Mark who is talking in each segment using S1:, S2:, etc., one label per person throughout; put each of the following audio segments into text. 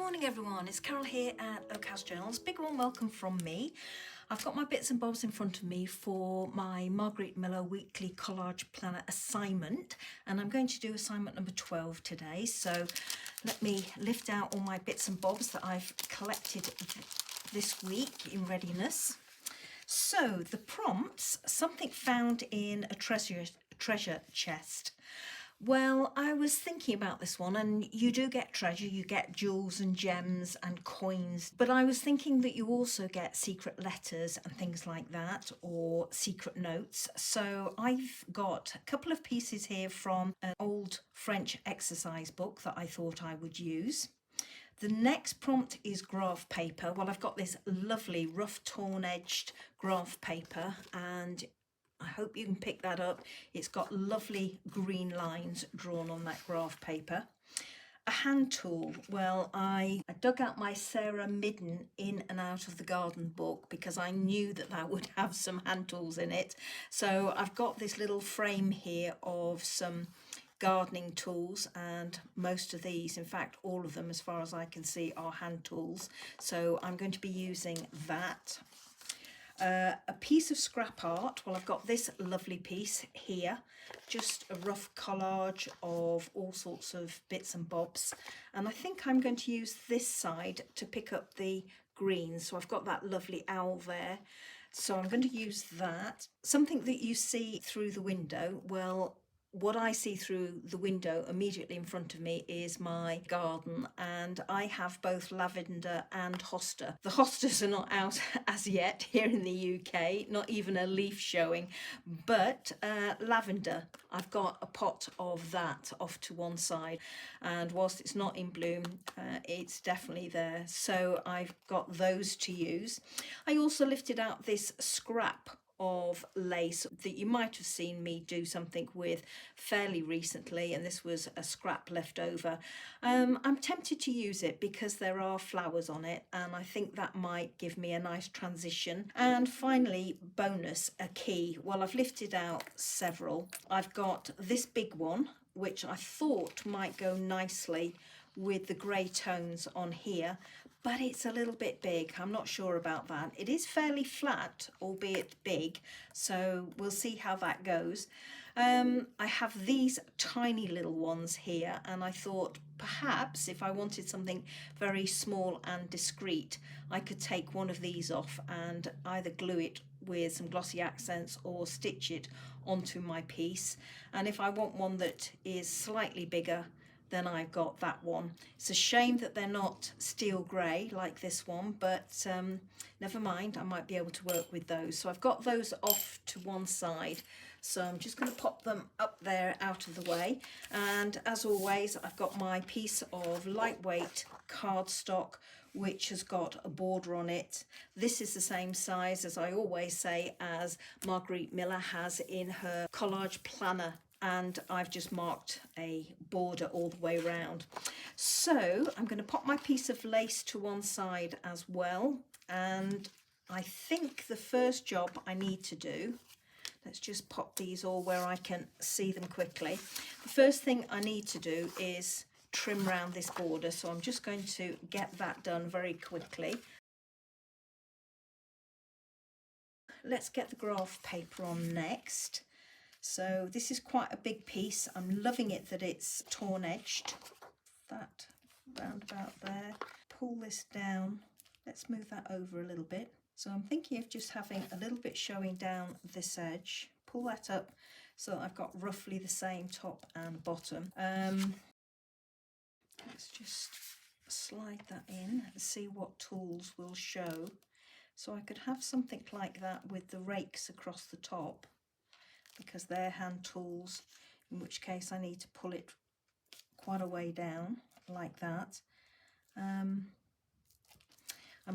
S1: morning everyone, it's Carol here at Oak House Journals. Big warm welcome from me. I've got my bits and bobs in front of me for my Margarete Miller weekly collage planner assignment, and I'm going to do assignment number 12 today. So let me lift out all my bits and bobs that I've collected this week in readiness. So the prompts, something found in a treasure chest. Well, I was thinking about this one, and you do get treasure, you get jewels and gems and coins, but I was thinking that you also get secret letters and things like that, or secret notes. So I've got a couple of pieces here from an old French exercise book that I thought I would use. The next prompt is graph paper. Well, I've got this lovely rough torn edged graph paper, and I hope you can pick that up. It's got lovely green lines drawn on that graph paper. A hand tool. Well, I dug out my Sarah Midden In and Out of the Garden book because I knew that that would have some hand tools in it. So I've got this little frame here of some gardening tools, and most of these, in fact all of them as far as I can see, are hand tools. So I'm going to be using that. A piece of scrap art. Well, I've got this lovely piece here, just a rough collage of all sorts of bits and bobs, and I think I'm going to use this side to pick up the greens. So I've got that lovely owl there, so I'm going to use that. Something that you see through the window. Well, what I see through the window immediately in front of me is my garden, and I have both lavender and hosta. The hostas are not out as yet here in the UK, not even a leaf showing, but lavender, I've got a pot of that off to one side, and whilst it's not in bloom, it's definitely there. So I've got those to use. I also lifted out this scrap of lace that you might have seen me do something with fairly recently, and this was a scrap left over. I'm tempted to use it because there are flowers on it, and I think that might give me a nice transition. And finally, bonus, a key. Well, I've lifted out several. I've got this big one which I thought might go nicely with the grey tones on here, but it's a little bit big. I'm not sure about that. It is fairly flat, albeit big, so we'll see how that goes. I have these tiny little ones here, and I thought perhaps if I wanted something very small and discreet, I could take one of these off and either glue it with some glossy accents or stitch it onto my piece. And if I want one that is slightly bigger, then I've got that one. It's a shame that they're not steel grey like this one, but never mind, I might be able to work with those. So I've got those off to one side. So I'm just going to pop them up there out of the way. And as always, I've got my piece of lightweight cardstock, which has got a border on it. This is the same size, as I always say, as Margarete Miller has in her collage planner, and I've just marked a border all the way around. So I'm going to pop my piece of lace to one side as well, and I think the first job I need to do, let's just pop these all where I can see them quickly. The first thing I need to do is trim round this border, so I'm just going to get that done very quickly. Let's get the graph paper on next. So this is quite a big piece. I'm loving it that it's torn edged. That round about there. Pull this down. Let's move that over a little bit. So I'm thinking of just having a little bit showing down this edge. Pull that up so I've got roughly the same top and bottom. Let's just slide that in and see what tools will show. So I could have something like that with the rakes across the top, because they're hand tools, in which case I need to pull it quite a way down like that. I'm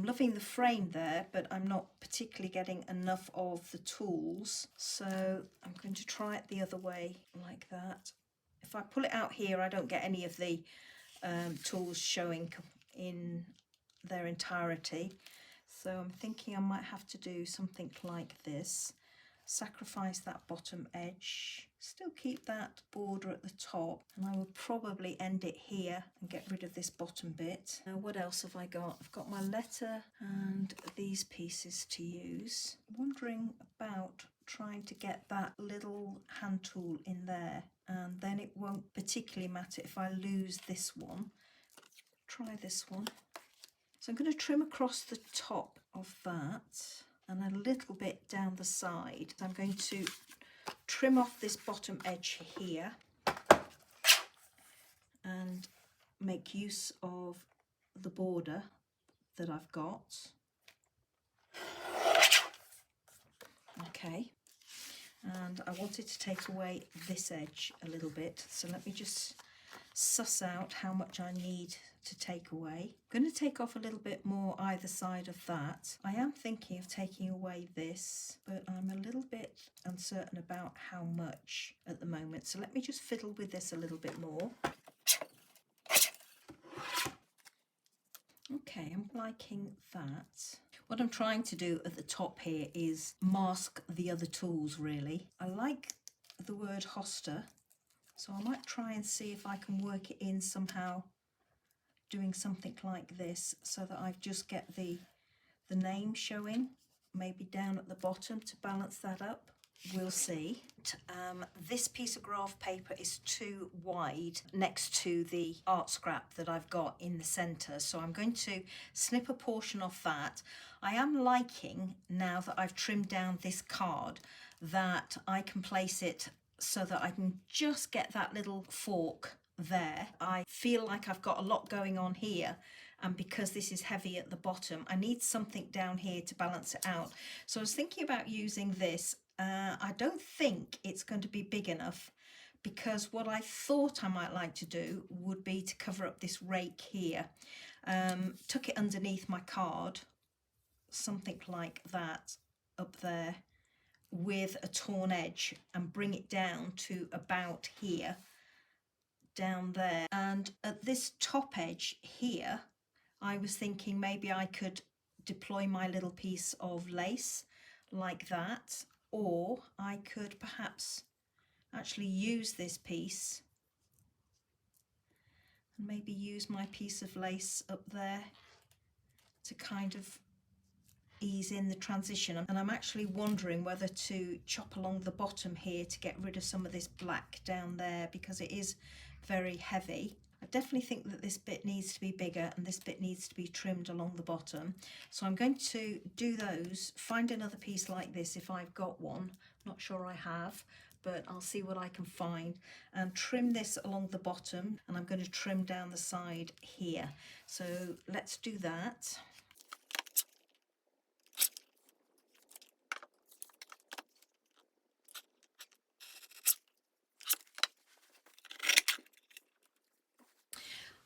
S1: loving the frame there, but I'm not particularly getting enough of the tools, so I'm going to try it the other way like that. If I pull it out here, I don't get any of the tools showing in their entirety, so I'm thinking I might have to do something like this. sacrifice that bottom edge, still keep that border at the top, and I will probably end it here and get rid of this bottom bit. Now what else have I got? I've got my letter and these pieces to use. I'm wondering about trying to get that little hand tool in there, and then it won't particularly matter if I lose this one. Try this one. So I'm going to trim across the top of that and a little bit down the side. I'm going to trim off this bottom edge here and make use of the border that I've got. Okay, and I wanted to take away this edge a little bit, so let me just suss out how much I need to take away. I'm going to take off a little bit more either side of that. I am thinking of taking away this, but I'm a little bit uncertain about how much at the moment, so let me just fiddle with this a little bit more. Okay, I'm liking that. What I'm trying to do at the top here is mask the other tools, really. I like the word hoster, so I might try and see if I can work it in somehow, doing something like this, so that I just get the name showing, maybe down at the bottom to balance that up. We'll see. This piece of graph paper is too wide next to the art scrap that I've got in the centre, so I'm going to snip a portion off that. I am liking, now that I've trimmed down this card, that I can place it so that I can just get that little fork there. I feel like I've got a lot going on here, and because this is heavy at the bottom, I need something down here to balance it out. So I was thinking about using this. I don't think it's going to be big enough, because what I thought I might like to do would be to cover up this rake here, tuck it underneath my card, something like that up there, with a torn edge, and bring it down to about here, down there. And at this top edge here, I was thinking maybe I could deploy my little piece of lace like that, or I could perhaps actually use this piece and maybe use my piece of lace up there to kind of ease in the transition. And I'm actually wondering whether to chop along the bottom here to get rid of some of this black down there, because it is very heavy. I definitely think that this bit needs to be bigger and this bit needs to be trimmed along the bottom. So I'm going to do those, find another piece like this if I've got one. Not sure I have, but I'll see what I can find, and trim this along the bottom, and I'm going to trim down the side here. So let's do that.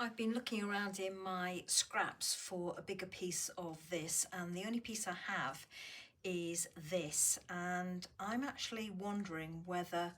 S1: I've been looking around in my scraps for a bigger piece of this, and the only piece I have is this, and I'm actually wondering whether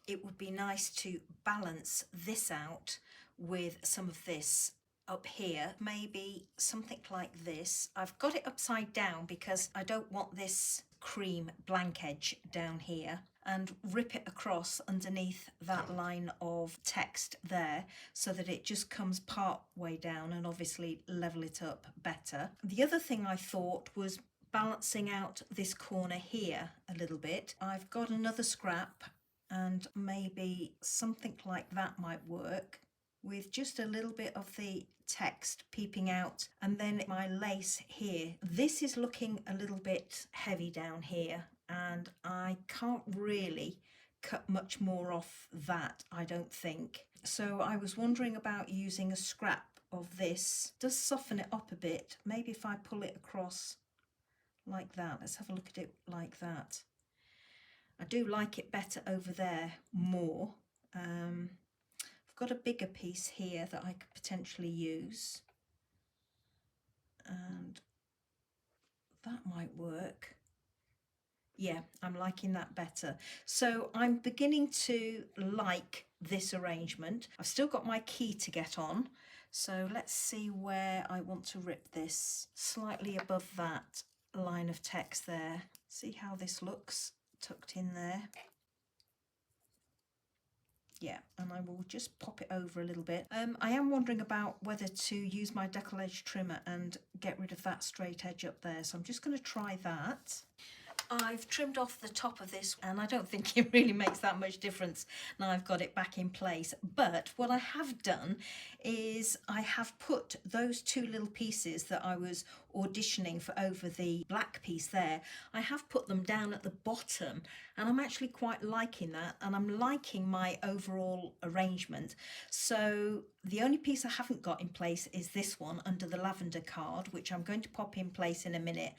S1: it would be nice to balance this out with some of this up here, maybe something like this. I've got it upside down because I don't want this cream blank edge down here, and rip it across underneath that line of text there so that it just comes part way down, and obviously level it up better. The other thing I thought was balancing out this corner here a little bit. I've got another scrap, and maybe something like that might work, with just a little bit of the text peeping out, and then my lace here. This is looking a little bit heavy down here, and I can't really cut much more off that, I don't think. So I was wondering about using a scrap of this. It does soften it up a bit. Maybe if I pull it across like that. Let's have a look at it like that. I do like it better over there more. I've got a bigger piece here that I could potentially use, and that might work. Yeah, I'm liking that better. So I'm beginning to like this arrangement. I've still got my key to get on, so let's see where I want to rip this. Slightly above that line of text there. See how this looks tucked in there. Yeah, and I will just pop it over a little bit. I am wondering about whether to use my decollage trimmer and get rid of that straight edge up there, so I'm just going to try that. I've trimmed off the top of this and I don't think it really makes that much difference now I've got it back in place. But what I have done is I have put those two little pieces that I was auditioning for over the black piece there, I have put them down at the bottom, and I'm actually quite liking that, and I'm liking my overall arrangement. So the only piece I haven't got in place is this one under the lavender card, which I'm going to pop in place in a minute.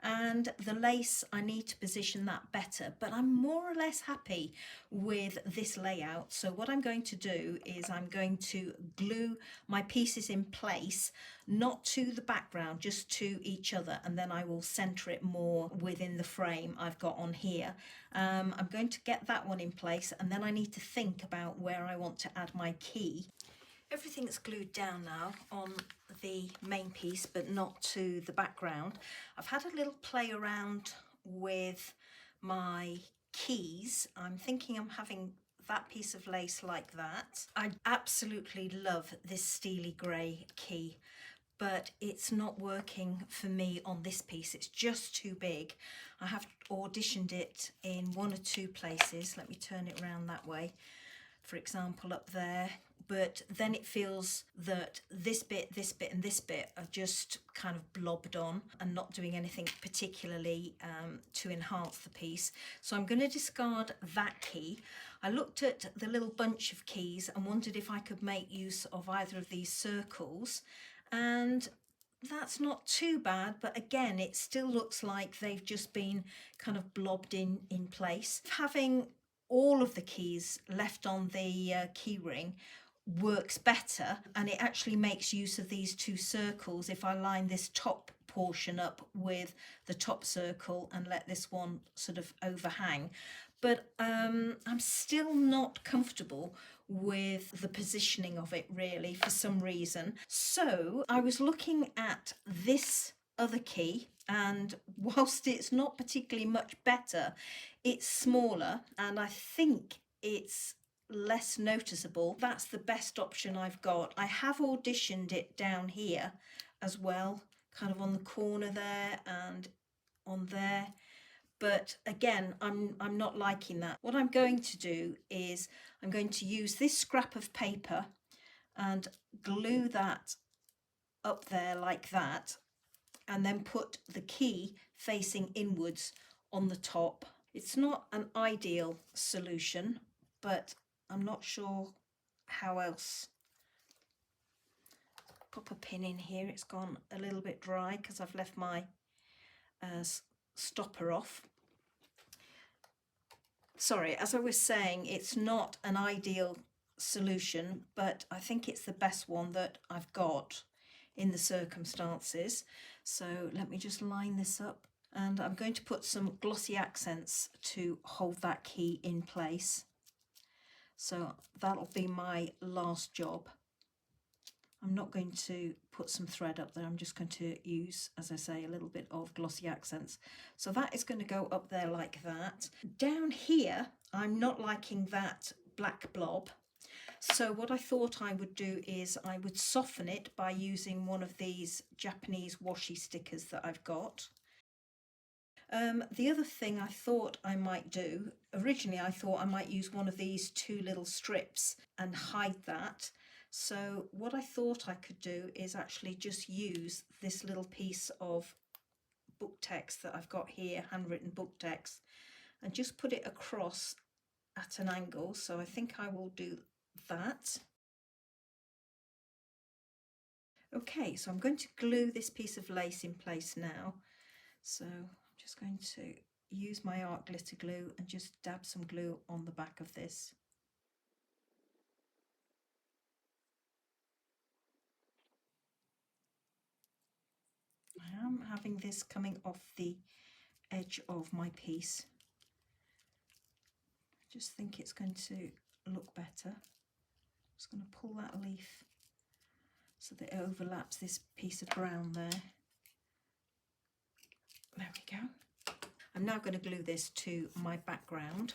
S1: And the lace, I need to position that better, but I'm more or less happy with this layout. So what I'm going to do is I'm going to glue my pieces in place, not to the background, just to each other, and then I will center it more within the frame I've got on here. I'm going to get that one in place, and then I need to think about where I want to add my key. Everything's glued down now on the main piece, but not to the background. I've had a little play around with my keys. I'm thinking I'm having that piece of lace like that. I absolutely love this steely grey key, but it's not working for me on this piece. It's just too big. I have auditioned it in one or two places. Let me turn it around that way. For example, up there, but then it feels that this bit, and this bit are just kind of blobbed on and not doing anything particularly to enhance the piece. So I'm going to discard that key. I looked at the little bunch of keys and wondered if I could make use of either of these circles, and that's not too bad, but again, it still looks like they've just been kind of blobbed in place. Having all of the keys left on the key ring works better, and it actually makes use of these two circles if I line this top portion up with the top circle and let this one sort of overhang. But I'm still not comfortable with the positioning of it really for some reason. So I was looking at this other key, and whilst it's not particularly much better, it's smaller and I think it's less noticeable. That's the best option I've got. I have auditioned it down here as well, kind of on the corner there and on there, but again, I'm not liking that. What I'm going to do is I'm going to use this scrap of paper and glue that up there like that, and then put the key facing inwards on the top. It's not an ideal solution, but I'm not sure how else. Pop a pin in here. It's gone a little bit dry because I've left my stopper off. Sorry, as I was saying, it's not an ideal solution, but I think it's the best one that I've got in the circumstances. So let me just line this up, and I'm going to put some glossy accents to hold that key in place. So that'll be my last job. I'm not going to put some thread up there, I'm just going to use, as I say, a little bit of glossy accents. So that is going to go up there like that. Down here, I'm not liking that black blob. So what I thought I would do is I would soften it by using one of these Japanese washi stickers that I've got. The other thing I thought I might do, originally I thought I might use one of these two little strips and hide that. So what I thought I could do is actually just use this little piece of book text that I've got here, handwritten book text, and just put it across at an angle. So I think I will do that. Okay, so I'm going to glue this piece of lace in place now. So I'm just going to use my art glitter glue and just dab some glue on the back of this. I am having this coming off the edge of my piece. I just think it's going to look better. I'm just going to pull that leaf so that it overlaps this piece of brown there. There we go. I'm now going to glue this to my background.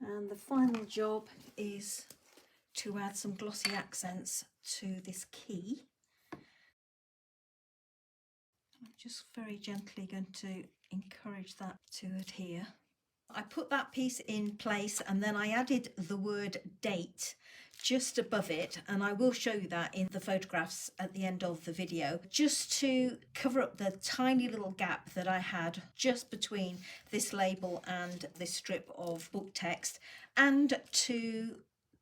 S1: And the final job is to add some glossy accents to this key. I'm just very gently going to encourage that to adhere. I put that piece in place and then I added the word date just above it, and I will show you that in the photographs at the end of the video, just to cover up the tiny little gap that I had just between this label and this strip of book text, and to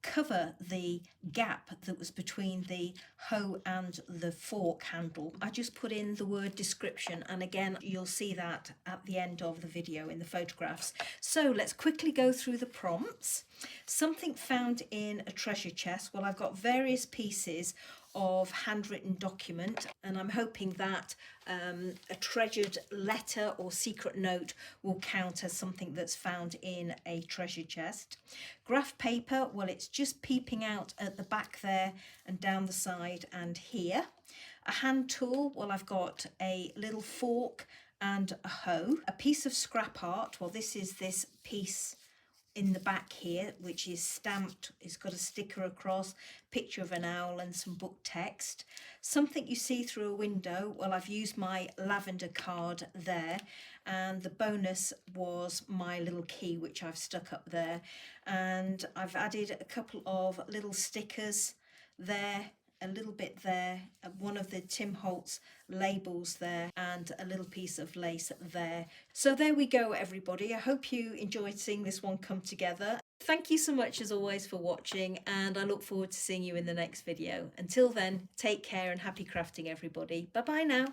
S1: cover the gap that was between the hoe and the fork handle. I just put in the word description, and again you'll see that at the end of the video in the photographs. So let's quickly go through the prompts. Something found in a treasure chest. Well, I've got various pieces of handwritten document, and I'm hoping that a treasured letter or secret note will count as something that's found in a treasure chest. Graph paper, well, it's just peeping out at the back there and down the side and here. A hand tool, well, I've got a little fork and a hoe. A piece of scrap art, well, this is this piece in the back here, which is stamped. It's got a sticker across, picture of an owl and some book text. Something you see through a window, well, I've used my lavender card there, and the bonus was my little key, which I've stuck up there, and I've added a couple of little stickers there, a little bit there, one of the Tim Holtz labels there, and a little piece of lace there. So there we go, everybody. I hope you enjoyed seeing this one come together. Thank you so much as always for watching, and I look forward to seeing you in the next video. Until then, take care and happy crafting, everybody. Bye bye now.